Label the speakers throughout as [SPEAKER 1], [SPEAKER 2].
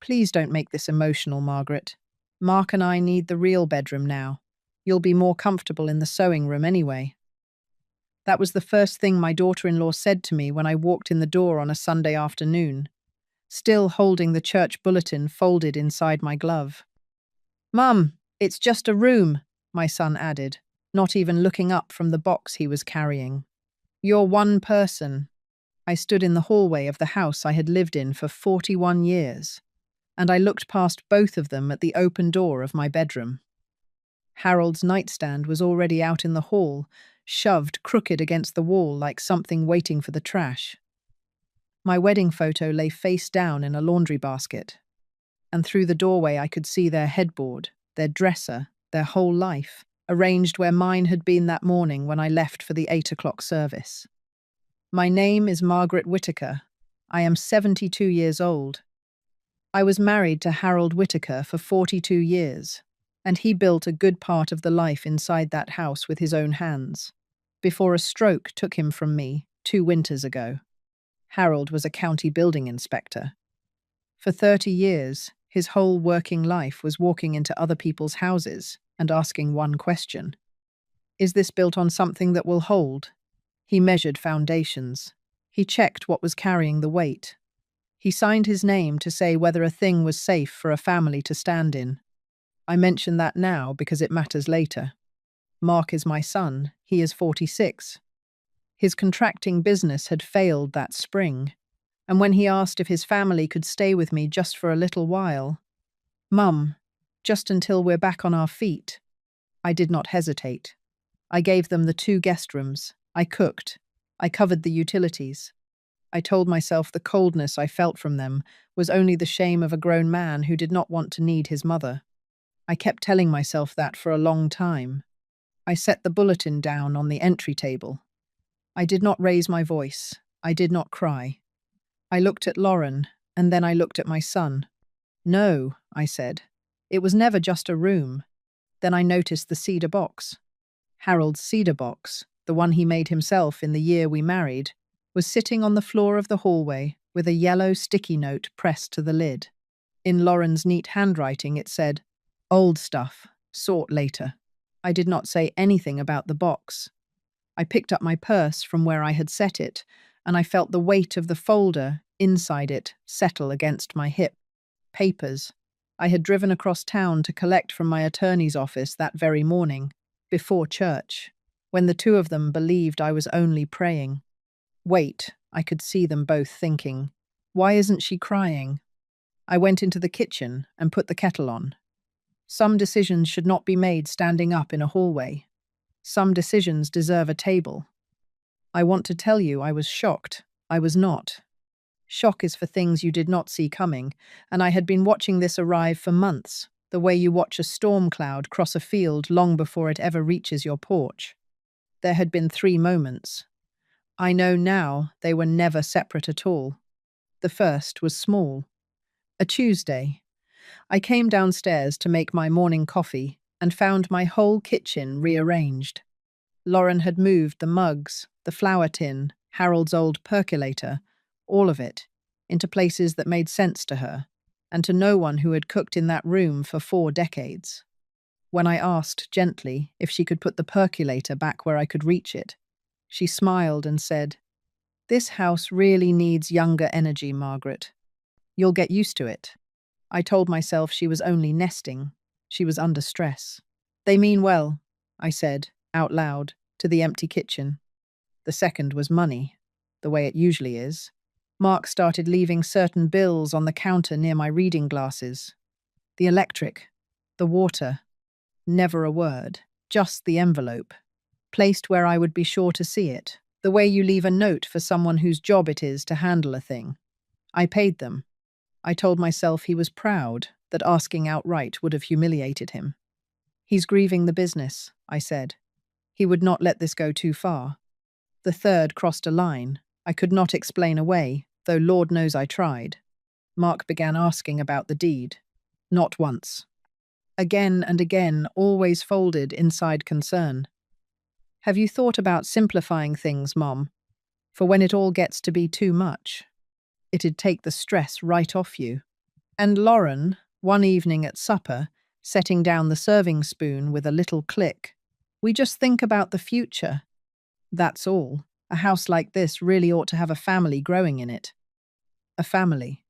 [SPEAKER 1] Please don't make this emotional, Margaret. Mark and I need the real bedroom now. You'll be more comfortable in the sewing room anyway. That was the first thing my daughter-in-law said to me when I walked in the door on a Sunday afternoon, still holding the church bulletin folded inside my glove. "Mum, it's just a room," my son added, not even looking up from the box he was carrying. "You're one person." I stood in the hallway of the house I had lived in for 41 years, and I looked past both of them at the open door of my bedroom. Harold's nightstand was already out in the hall, shoved crooked against the wall like something waiting for the trash. My wedding photo lay face down in a laundry basket, and through the doorway I could see their headboard, their dresser, their whole life, arranged where mine had been that morning when I left for the 8 o'clock service. My name is Margaret Whitaker. I am 72 years old. I was married to Harold Whitaker for 42 years, and he built a good part of the life inside that house with his own hands, before a stroke took him from me 2 winters ago. Harold was a county building inspector. For 30 years, his whole working life was walking into other people's houses and asking one question: is this built on something that will hold? He measured foundations. He checked what was carrying the weight. He signed his name to say whether a thing was safe for a family to stand in. I mention that now because it matters later. Mark is my son. He is 46. His contracting business had failed that spring, and when he asked if his family could stay with me just for a little while, "Mum, just until we're back on our feet," I did not hesitate. I gave them the 2 guest rooms. I cooked. I covered the utilities. I told myself the coldness I felt from them was only the shame of a grown man who did not want to need his mother. I kept telling myself that for a long time. I set the bulletin down on the entry table. I did not raise my voice. I did not cry. I looked at Lauren, and then I looked at my son. "No," I said. "It was never just a room." Then I noticed the cedar box. Harold's cedar box, the one he made himself in the year we married, was sitting on the floor of the hallway with a yellow sticky note pressed to the lid. In Lauren's neat handwriting it said, "Old stuff, sort later." I did not say anything about the box. I picked up my purse from where I had set it, and I felt the weight of the folder inside it settle against my hip. Papers. I had driven across town to collect from my attorney's office that very morning, before church, when the 2 of them believed I was only praying. Wait, I could see them both thinking, "Why isn't she crying?" I went into the kitchen and put the kettle on. Some decisions should not be made standing up in a hallway. Some decisions deserve a table. I want to tell you I was shocked. I was not. Shock is for things you did not see coming, and I had been watching this arrive for months, the way you watch a storm cloud cross a field long before it ever reaches your porch. There had been 3 moments. I know now they were never separate at all. The first was small. A Tuesday. I came downstairs to make my morning coffee and found my whole kitchen rearranged. Lauren had moved the mugs, the flour tin, Harold's old percolator, all of it, into places that made sense to her, and to no one who had cooked in that room for 4 decades. When I asked gently if she could put the percolator back where I could reach it, she smiled and said, "This house really needs younger energy, Margaret. You'll get used to it." I told myself she was only nesting. She was under stress. "They mean well," I said, out loud, to the empty kitchen. The second was money, the way it usually is. Mark started leaving certain bills on the counter near my reading glasses. The electric, the water, never a word, just the envelope, placed where I would be sure to see it, the way you leave a note for someone whose job it is to handle a thing. I paid them. I told myself he was proud, that asking outright would have humiliated him. "He's grieving the business," I said. "He would not let this go too far." The third crossed a line. I could not explain away, though Lord knows I tried. Mark began asking about the deed. Not once. Again and again, always folded inside concern. "Have you thought about simplifying things, Mom? For when it all gets to be too much, it'd take the stress right off you." And Lauren, one evening at supper, setting down the serving spoon with a little click. We just think about the future. That's all. A house like this really ought to have a family growing in it. A family.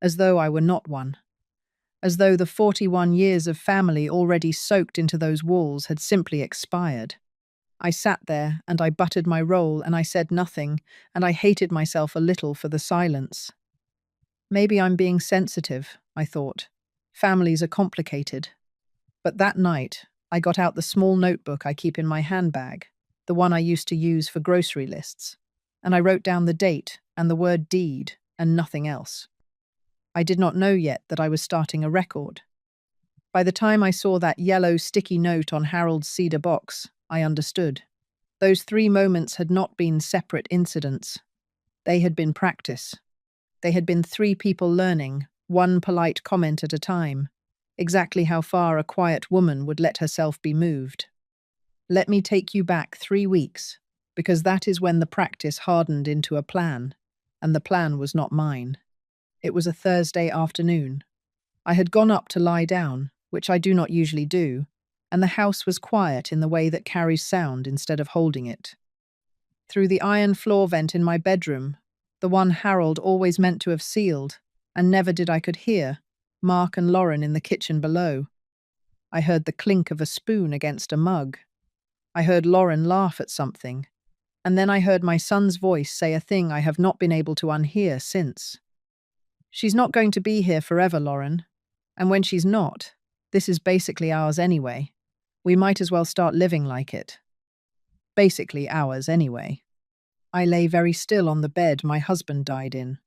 [SPEAKER 1] As though I were not one. As though the 41 years of family already soaked into those walls had simply expired. I sat there and I buttered my roll and I said nothing, and I hated myself a little for the silence. Maybe I'm being sensitive, I thought. Families are complicated. But that night, I got out the small notebook I keep in my handbag, the one I used to use for grocery lists, and I wrote down the date and the word deed and nothing else. I did not know yet that I was starting a record. By the time I saw that yellow sticky note on Harold's cedar box, I understood. Those 3 moments had not been separate incidents. They had been practice. They had been 3 people learning, one polite comment at a time, exactly how far a quiet woman would let herself be moved. Let me take you back 3 weeks, because that is when the practice hardened into a plan, and the plan was not mine. It was a Thursday afternoon. I had gone up to lie down, which I do not usually do, and the house was quiet in the way that carries sound instead of holding it. Through the iron floor vent in my bedroom, the one Harold always meant to have sealed, and never did I could hear, Mark and Lauren in the kitchen below. I heard the clink of a spoon against a mug. I heard Lauren laugh at something, and then I heard my son's voice say a thing I have not been able to unhear since. She's not going to be here forever, Lauren. And when she's not, this is basically ours anyway. We might as well start living like it. Basically ours anyway. I lay very still on the bed my husband died in.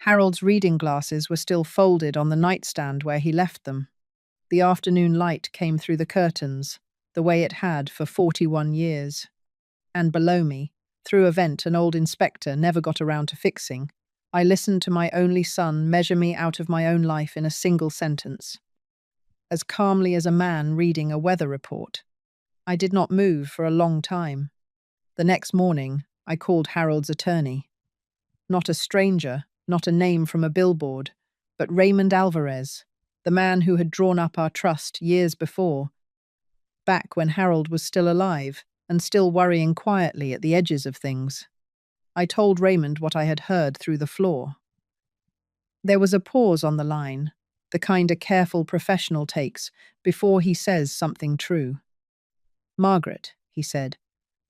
[SPEAKER 1] Harold's reading glasses were still folded on the nightstand where he left them. The afternoon light came through the curtains, the way it had for 41 years. And below me, through a vent an old inspector never got around to fixing, I listened to my only son measure me out of my own life in a single sentence. As calmly as a man reading a weather report. I did not move for a long time. The next morning, I called Harold's attorney. Not a stranger, not a name from a billboard, but Raymond Alvarez, the man who had drawn up our trust years before, back when Harold was still alive and still worrying quietly at the edges of things. I told Raymond what I had heard through the floor. There was a pause on the line, the kind a careful professional takes before he says something true. Margaret, he said,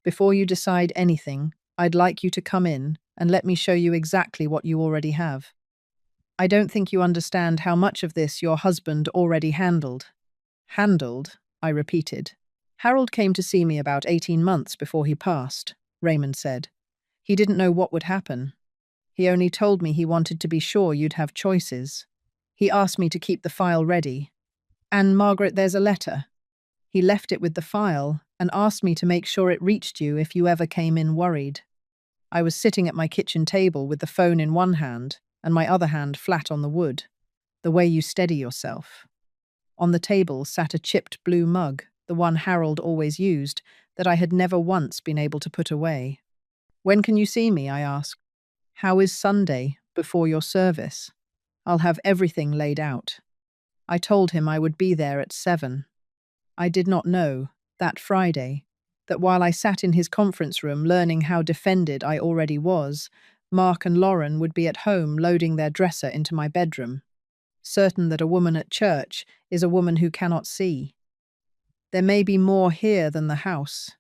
[SPEAKER 1] before you decide anything, I'd like you to come in and let me show you exactly what you already have. I don't think you understand how much of this your husband already handled. Handled, I repeated. Harold came to see me about 18 months before he passed, Raymond said. He didn't know what would happen. He only told me he wanted to be sure you'd have choices. He asked me to keep the file ready. And, Margaret, there's a letter. He left it with the file and asked me to make sure it reached you if you ever came in worried. I was sitting at my kitchen table with the phone in one hand and my other hand flat on the wood, the way you steady yourself. On the table sat a chipped blue mug, the one Harold always used, that I had never once been able to put away. When can you see me? I asked. How is Sunday, before your service? I'll have everything laid out. I told him I would be there at 7. I did not know, that Friday, that while I sat in his conference room learning how defended I already was, Mark and Lauren would be at home loading their dresser into my bedroom, certain that a woman at church is a woman who cannot see. There may be more here than the house,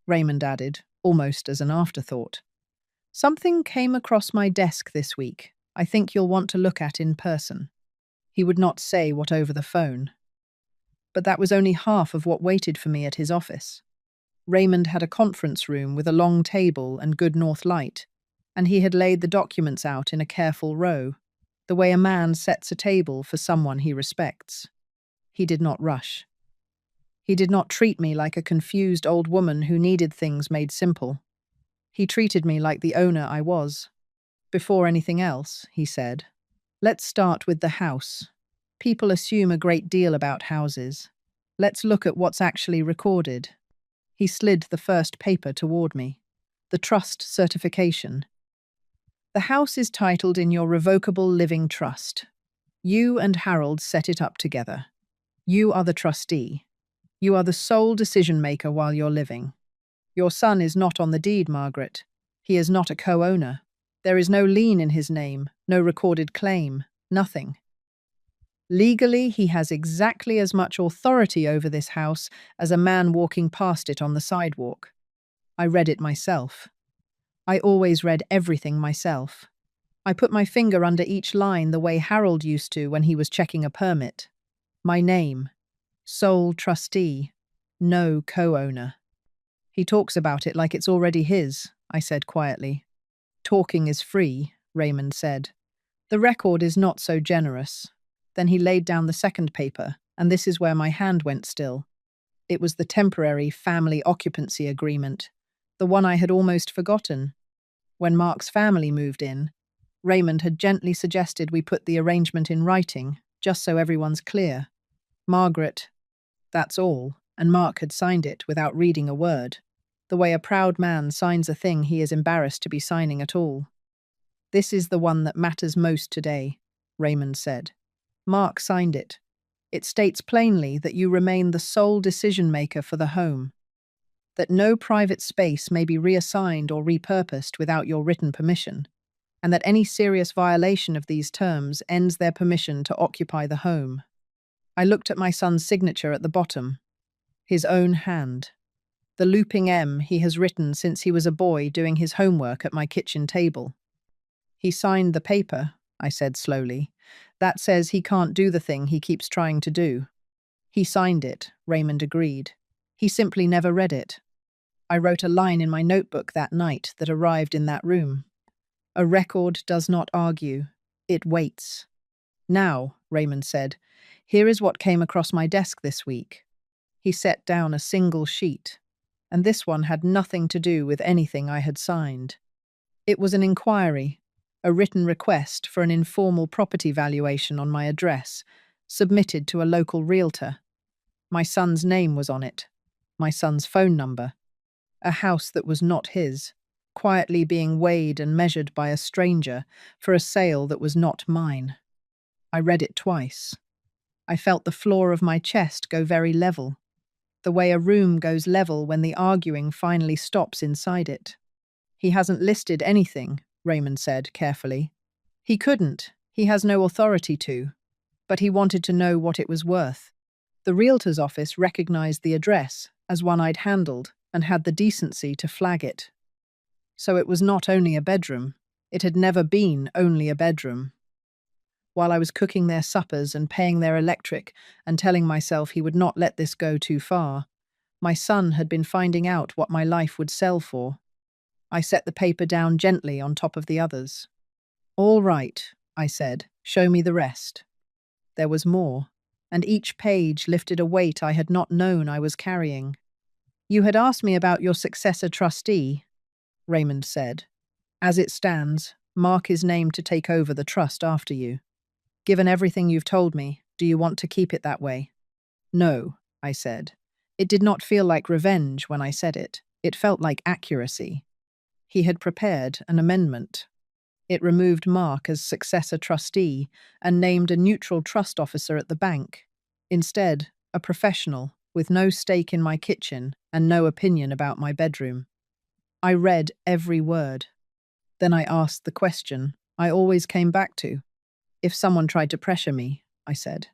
[SPEAKER 1] Raymond added, almost as an afterthought. Something came across my desk this week I think you'll want to look at in person. He would not say what over the phone. But that was only half of what waited for me at his office. Raymond had a conference room with a long table and good north light, and he had laid the documents out in a careful row, the way a man sets a table for someone he respects. He did not rush. He did not treat me like a confused old woman who needed things made simple. He treated me like the owner I was. Before anything else, he said, let's start with the house. People assume a great deal about houses. Let's look at what's actually recorded. He slid the first paper toward me. The trust certification. The house is titled in your revocable living trust. You and Harold set it up together. You are the trustee. You are the sole decision-maker while you're living. Your son is not on the deed, Margaret. He is not a co-owner. There is no lien in his name, no recorded claim, nothing. Legally, he has exactly as much authority over this house as a man walking past it on the sidewalk. I read it myself. I always read everything myself. I put my finger under each line the way Harold used to when he was checking a permit. My name, sole trustee, no co-owner. He talks about it like it's already his, I said quietly. Talking is free, Raymond said. The record is not so generous. Then he laid down the second paper, and this is where my hand went still. It was the temporary family occupancy agreement, the one I had almost forgotten. When Mark's family moved in, Raymond had gently suggested we put the arrangement in writing, just so everyone's clear. Margaret, that's all, and Mark had signed it without reading a word, the way a proud man signs a thing he is embarrassed to be signing at all. This is the one that matters most today, Raymond said. Mark signed it. It states plainly that you remain the sole decision-maker for the home, that no private space may be reassigned or repurposed without your written permission, and that any serious violation of these terms ends their permission to occupy the home. I looked at my son's signature at the bottom, his own hand, the looping M he has written since he was a boy doing his homework at my kitchen table. He signed the paper, I said slowly. That says he can't do the thing he keeps trying to do. He signed it, Raymond agreed. He simply never read it. I wrote a line in my notebook that night that arrived in that room. A record does not argue, it waits. Now, Raymond said, here is what came across my desk this week. He set down a single sheet, and this one had nothing to do with anything I had signed. It was an inquiry, a written request for an informal property valuation on my address, submitted to a local realtor. My son's name was on it, my son's phone number. A house that was not his, quietly being weighed and measured by a stranger for a sale that was not mine. I read it twice. I felt the floor of my chest go very level, the way a room goes level when the arguing finally stops inside it. He hasn't listed anything, Raymond said carefully. He couldn't. He has no authority to. But he wanted to know what it was worth. The realtor's office recognized the address as one I'd handled and had the decency to flag it. So it was not only a bedroom. It had never been only a bedroom. While I was cooking their suppers and paying their electric and telling myself he would not let this go too far, my son had been finding out what my life would sell for. I set the paper down gently on top of the others. All right, I said, show me the rest. There was more, and each page lifted a weight I had not known I was carrying. You had asked me about your successor trustee, Raymond said. As it stands, Mark is named to take over the trust after you. Given everything you've told me, do you want to keep it that way? No, I said. It did not feel like revenge when I said it. It felt like accuracy. He had prepared an amendment. It removed Mark as successor trustee and named a neutral trust officer at the bank. Instead, a professional with no stake in my kitchen and no opinion about my bedroom. I read every word. Then I asked the question I always came back to. If someone tried to pressure me, I said,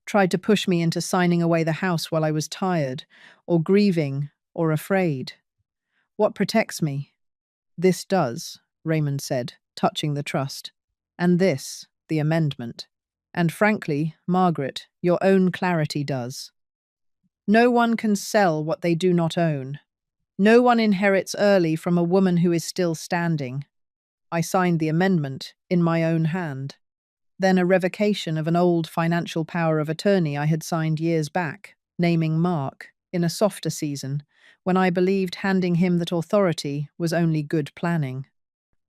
[SPEAKER 1] tried to push me into signing away the house while I was tired, or grieving, or afraid, what protects me? This does, Raymond said, touching the trust. And this, the amendment. And frankly, Margaret, your own clarity does. No one can sell what they do not own. No one inherits early from a woman who is still standing. I signed the amendment in my own hand. Then a revocation of an old financial power of attorney I had signed years back, naming Mark, in a softer season, when I believed handing him that authority was only good planning.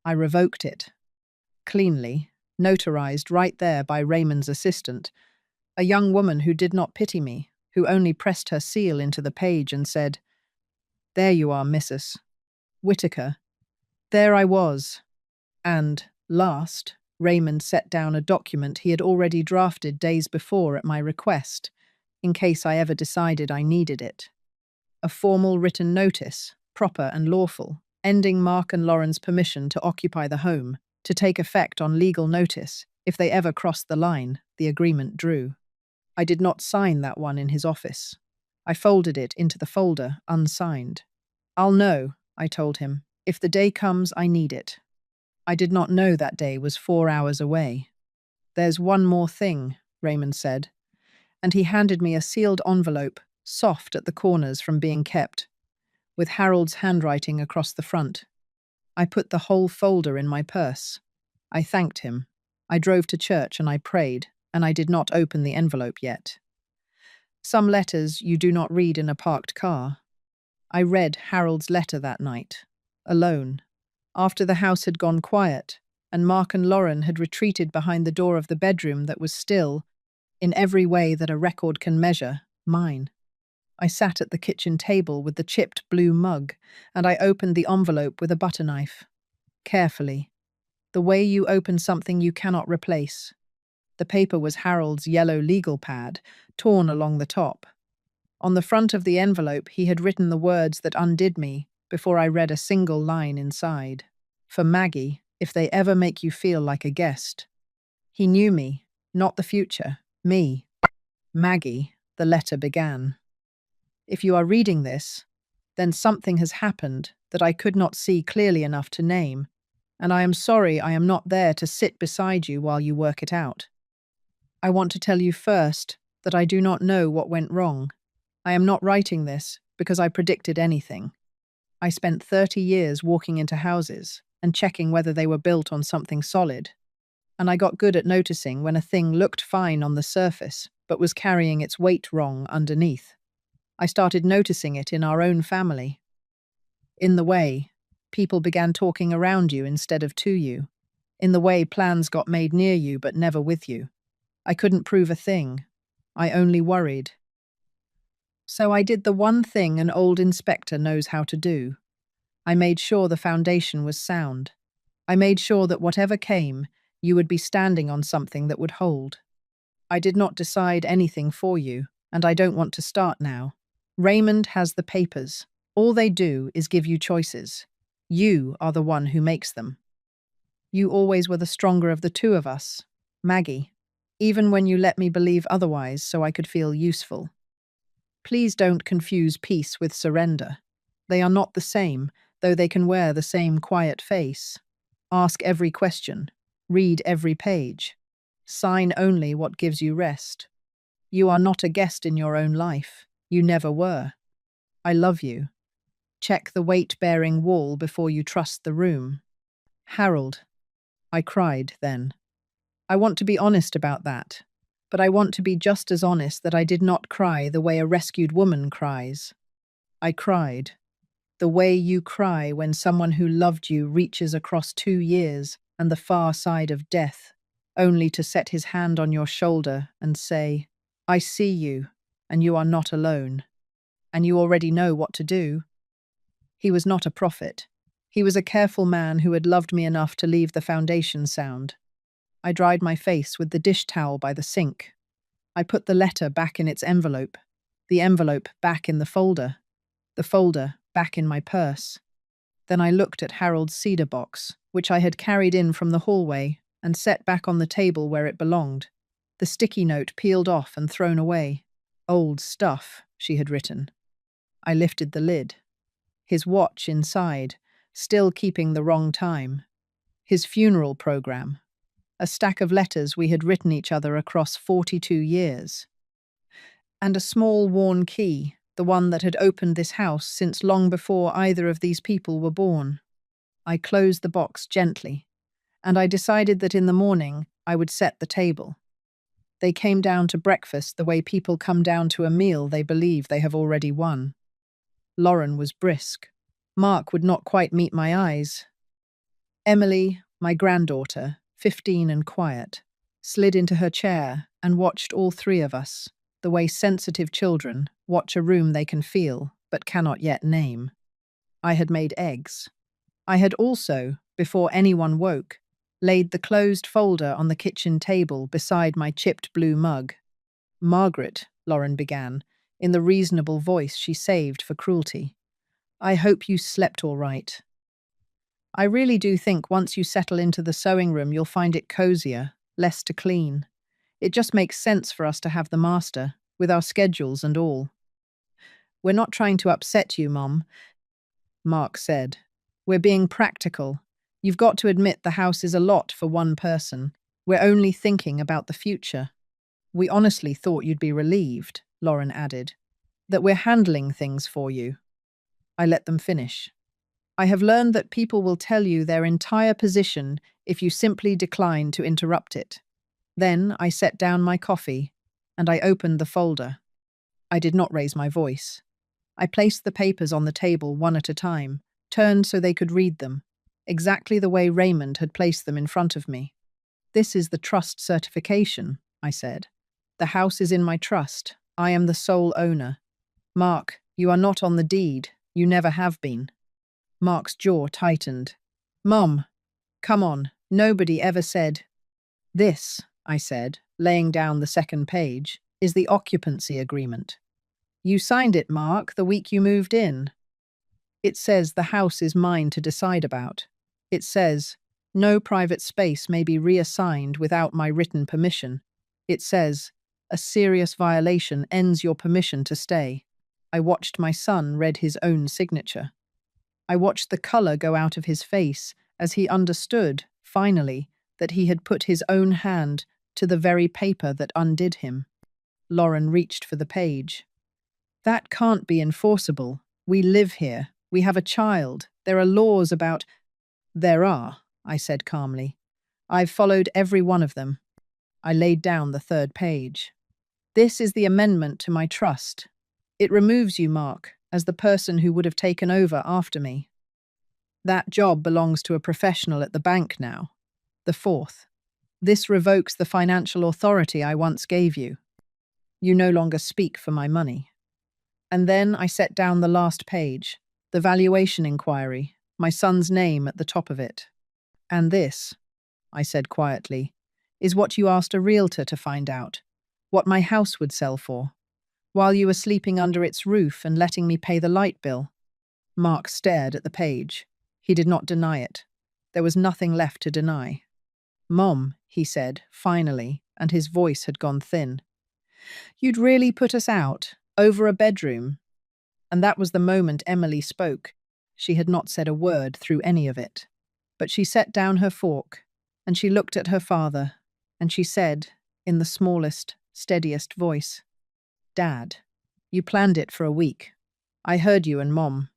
[SPEAKER 1] I revoked it. Cleanly, notarized right there by Raymond's assistant, a young woman who did not pity me, who only pressed her seal into the page and said, "There you are, Mrs. Whitaker." There I was, And, last, Raymond set down a document he had already drafted days before at my request, in case I ever decided I needed it. A formal written notice, proper and lawful, ending Mark and Lauren's permission to occupy the home, to take effect on legal notice. If they ever crossed the line, the agreement drew. I did not sign that one in his office. I folded it into the folder, unsigned. I'll know, I told him. If the day comes, I need it. I did not know that day was 4 hours away. There's one more thing, Raymond said, and he handed me a sealed envelope, soft at the corners from being kept, with Harold's handwriting across the front. I put the whole folder in my purse. I thanked him. I drove to church and I prayed, and I did not open the envelope yet. Some letters you do not read in a parked car. I read Harold's letter that night, alone, after the house had gone quiet, and Mark and Lauren had retreated behind the door of the bedroom that was still, in every way that a record can measure, mine. I sat at the kitchen table with the chipped blue mug, and I opened the envelope with a butter knife. Carefully. The way you open something you cannot replace. The paper was Harold's yellow legal pad, torn along the top. On the front of the envelope he had written the words that undid me before I read a single line inside. For Maggie, if they ever make you feel like a guest. He knew me, not the future, me. Maggie, the letter began. If you are reading this, then something has happened that I could not see clearly enough to name, and I am sorry I am not there to sit beside you while you work it out. I want to tell you first that I do not know what went wrong. I am not writing this because I predicted anything. I spent 30 years walking into houses and checking whether they were built on something solid, and I got good at noticing when a thing looked fine on the surface but was carrying its weight wrong underneath. I started noticing it in our own family. In the way people began talking around you instead of to you. In the way plans got made near you but never with you. I couldn't prove a thing. I only worried. So I did the one thing an old inspector knows how to do. I made sure the foundation was sound. I made sure that whatever came, you would be standing on something that would hold. I did not decide anything for you, and I don't want to start now. Raymond has the papers. All they do is give you choices. You are the one who makes them. You always were the stronger of the two of us, Maggie, even when you let me believe otherwise so I could feel useful. Please don't confuse peace with surrender. They are not the same, though they can wear the same quiet face. Ask every question. Read every page. Sign only what gives you rest. You are not a guest in your own life. You never were. I love you. Check the weight-bearing wall before you trust the room. Harold. I cried then. I want to be honest about that, but I want to be just as honest that I did not cry the way a rescued woman cries. I cried. The way you cry when someone who loved you reaches across 2 years and the far side of death, only to set his hand on your shoulder and say, I see you, and you are not alone, and you already know what to do. He was not a prophet. He was a careful man who had loved me enough to leave the foundation sound. I dried my face with the dish towel by the sink. I put the letter back in its envelope, the envelope back in the folder back in my purse. Then I looked at Harold's cedar box, which I had carried in from the hallway and set back on the table where it belonged. The sticky note peeled off and thrown away. Old stuff, she had written. I lifted the lid. His watch inside, still keeping the wrong time. His funeral program. A stack of letters we had written each other across 42 years. And a small worn key, the one that had opened this house since long before either of these people were born. I closed the box gently, and I decided that in the morning I would set the table. They came down to breakfast the way people come down to a meal they believe they have already won. Lauren was brisk. Mark would not quite meet my eyes. Emily, my granddaughter, 15 and quiet, slid into her chair and watched all three of us, the way sensitive children watch a room they can feel but cannot yet name. I had made eggs. I had also, before anyone woke, laid the closed folder on the kitchen table beside my chipped blue mug. "Margaret," Lauren began, in the reasonable voice she saved for cruelty, "I hope you slept all right. I really do think once you settle into the sewing room you'll find it cozier, less to clean. It just makes sense for us to have the master, with our schedules and all." "We're not trying to upset you, Mom," Mark said. "We're being practical. You've got to admit the house is a lot for one person. We're only thinking about the future." "We honestly thought you'd be relieved," Lauren added, "that we're handling things for you." I let them finish. "I have learned that people will tell you their entire position if you simply decline to interrupt it." Then I set down my coffee, and I opened the folder. I did not raise my voice. I placed the papers on the table one at a time, turned so they could read them, exactly the way Raymond had placed them in front of me. "This is the trust certification," I said. "The house is in my trust. I am the sole owner. Mark, you are not on the deed. You never have been." Mark's jaw tightened. "Mom, come on. Nobody ever said—" "This," I said, laying down the second page, "is the occupancy agreement. You signed it, Mark, the week you moved in. It says the house is mine to decide about. It says no private space may be reassigned without my written permission. It says a serious violation ends your permission to stay." I watched my son read his own signature. I watched the color go out of his face as he understood, finally, that he had put his own hand to the very paper that undid him. Lauren reached for the page. "That can't be enforceable. We live here. We have a child. There are laws about—" "There are," I said calmly. "I've followed every one of them." I laid down the third page. "This is the amendment to my trust. It removes you, Mark, as the person who would have taken over after me. That job belongs to a professional at the bank now. The fourth. This revokes the financial authority I once gave you. You no longer speak for my money." And then I set down the last page, the valuation inquiry, my son's name at the top of it. "And this," I said quietly, "is what you asked a realtor to find out, what my house would sell for, while you were sleeping under its roof and letting me pay the light bill." Mark stared at the page. He did not deny it. There was nothing left to deny. "Mom," he said, finally, and his voice had gone thin. "You'd really put us out, over a bedroom?" And that was the moment Emily spoke. She had not said a word through any of it. But she set down her fork, and she looked at her father, and she said, in the smallest, steadiest voice, "Dad, you planned it for a week. I heard you and Mom.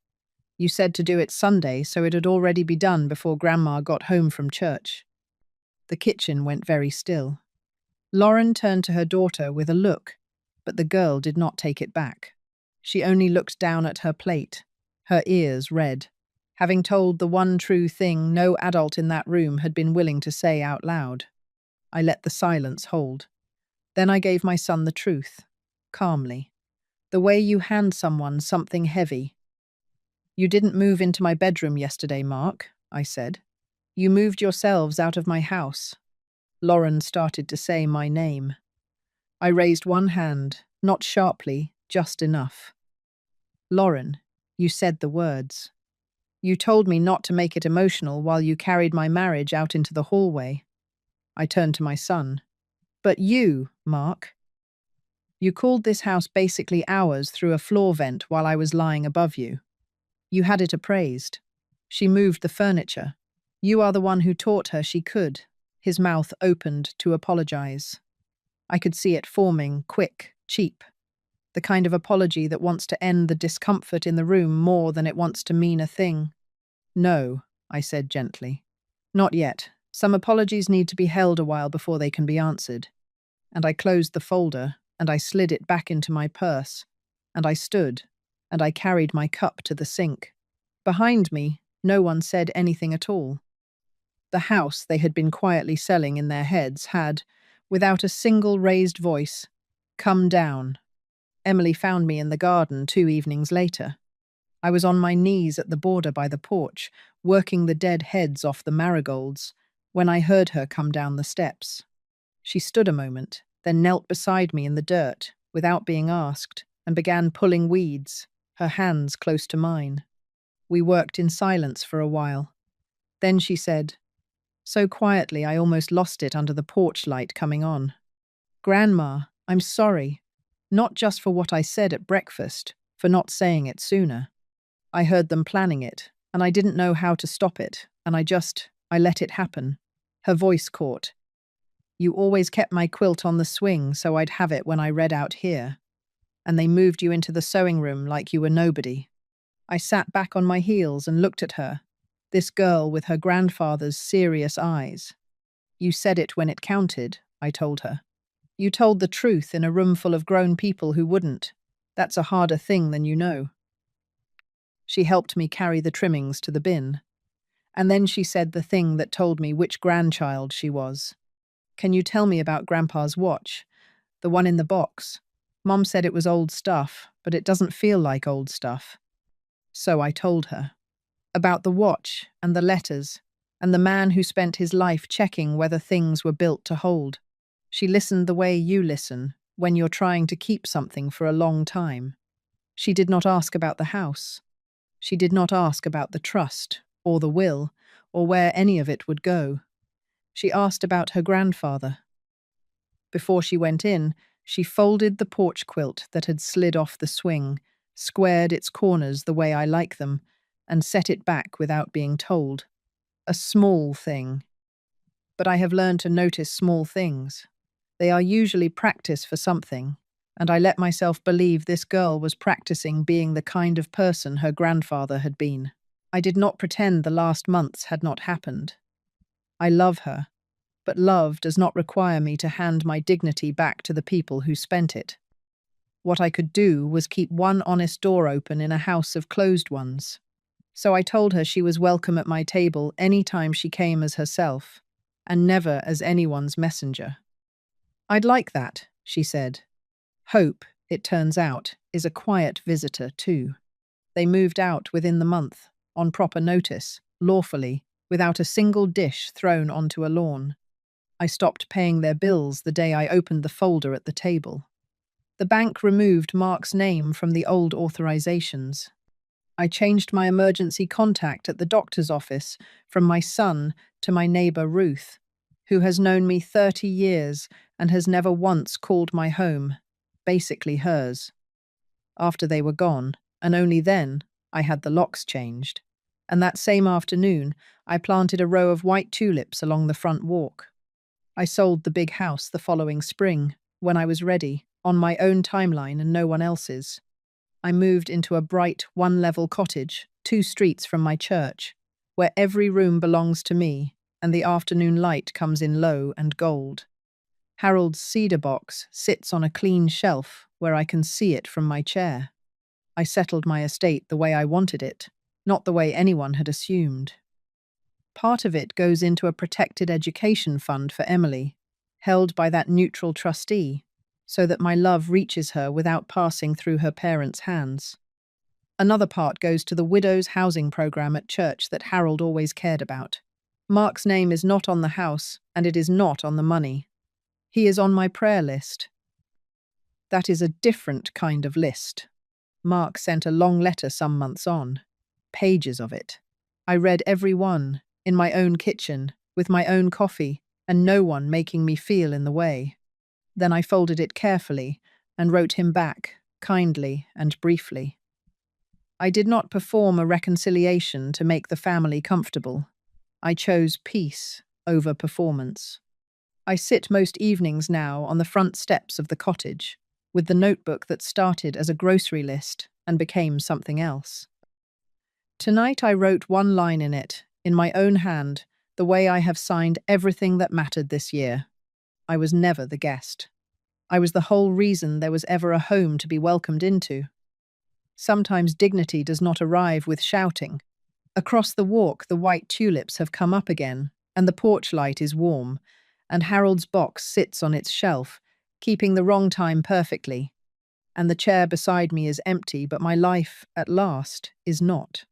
[SPEAKER 1] You said to do it Sunday so it'd already be done before Grandma got home from church." The kitchen went very still. Lauren turned to her daughter with a look, but the girl did not take it back. She only looked down at her plate, her ears red, having told the one true thing no adult in that room had been willing to say out loud. I let the silence hold. Then I gave my son the truth, calmly. "The way you hand someone something heavy." "You didn't move into my bedroom yesterday, Mark," I said. "You moved yourselves out of my house." Lauren started to say my name. I raised one hand, not sharply, just enough. "Lauren, you said the words. You told me not to make it emotional while you carried my marriage out into the hallway." I turned to my son. "But you, Mark, you called this house basically ours through a floor vent while I was lying above you. You had it appraised. She moved the furniture. You are the one who taught her she could." His mouth opened to apologize. I could see it forming, quick, cheap. The kind of apology that wants to end the discomfort in the room more than it wants to mean a thing. "No," I said gently. "Not yet. Some apologies need to be held a while before they can be answered." And I closed the folder, and I slid it back into my purse, and I stood, and I carried my cup to the sink. Behind me, no one said anything at all. The house they had been quietly selling in their heads had, without a single raised voice, come down. Emily found me in the garden 2 evenings later. I was on my knees at the border by the porch, working the dead heads off the marigolds, when I heard her come down the steps. She stood a moment, then knelt beside me in the dirt, without being asked, and began pulling weeds, her hands close to mine. We worked in silence for a while. Then she said, so quietly I almost lost it under the porch light coming on, "Grandma, I'm sorry. Not just for what I said at breakfast, for not saying it sooner. I heard them planning it, and I didn't know how to stop it, and I let it happen." Her voice caught. "You always kept my quilt on the swing so I'd have it when I read out here. And they moved you into the sewing room like you were nobody." I sat back on my heels and looked at her, this girl with her grandfather's serious eyes. "You said it when it counted," I told her. "You told the truth in a room full of grown people who wouldn't. That's a harder thing than you know." She helped me carry the trimmings to the bin. And then she said the thing that told me which grandchild she was. "Can you tell me about Grandpa's watch? The one in the box. Mom said it was old stuff, but it doesn't feel like old stuff." So I told her. About the watch, and the letters, and the man who spent his life checking whether things were built to hold. She listened the way you listen, when you're trying to keep something for a long time. She did not ask about the house. She did not ask about the trust, or the will, or where any of it would go. She asked about her grandfather. Before she went in, she folded the porch quilt that had slid off the swing, squared its corners the way I like them, and set it back without being told. A small thing. But I have learned to notice small things. They are usually practice for something, and I let myself believe this girl was practicing being the kind of person her grandfather had been. I did not pretend the last months had not happened. I love her, but love does not require me to hand my dignity back to the people who spent it. What I could do was keep one honest door open in a house of closed ones. So I told her she was welcome at my table any time she came as herself, and never as anyone's messenger. "I'd like that," she said. Hope, it turns out, is a quiet visitor too. They moved out within the month, on proper notice, lawfully, without a single dish thrown onto a lawn. I stopped paying their bills the day I opened the folder at the table. The bank removed Mark's name from the old authorizations. I changed my emergency contact at the doctor's office from my son to my neighbor Ruth, who has known me 30 years and has never once called my home, basically hers. After they were gone, and only then, I had the locks changed. And that same afternoon, I planted a row of white tulips along the front walk. I sold the big house the following spring, when I was ready, on my own timeline and no one else's. I moved into a bright, one-level cottage, 2 streets from my church, where every room belongs to me, and the afternoon light comes in low and gold. Harold's cedar box sits on a clean shelf where I can see it from my chair. I settled my estate the way I wanted it, not the way anyone had assumed. Part of it goes into a protected education fund for Emily, held by that neutral trustee, so that my love reaches her without passing through her parents' hands. Another part goes to the widow's housing program at church that Harold always cared about. Mark's name is not on the house, and it is not on the money. He is on my prayer list. That is a different kind of list. Mark sent a long letter some months on. Pages of it. I read every one, in my own kitchen, with my own coffee, and no one making me feel in the way. Then I folded it carefully and wrote him back, kindly and briefly. I did not perform a reconciliation to make the family comfortable. I chose peace over performance. I sit most evenings now on the front steps of the cottage, with the notebook that started as a grocery list and became something else. Tonight I wrote one line in it, in my own hand, the way I have signed everything that mattered this year. I was never the guest. I was the whole reason there was ever a home to be welcomed into. Sometimes dignity does not arrive with shouting. Across the walk, the white tulips have come up again, and the porch light is warm, and Harold's box sits on its shelf, keeping the wrong time perfectly. and the chair beside me is empty, but my life, at last, is not.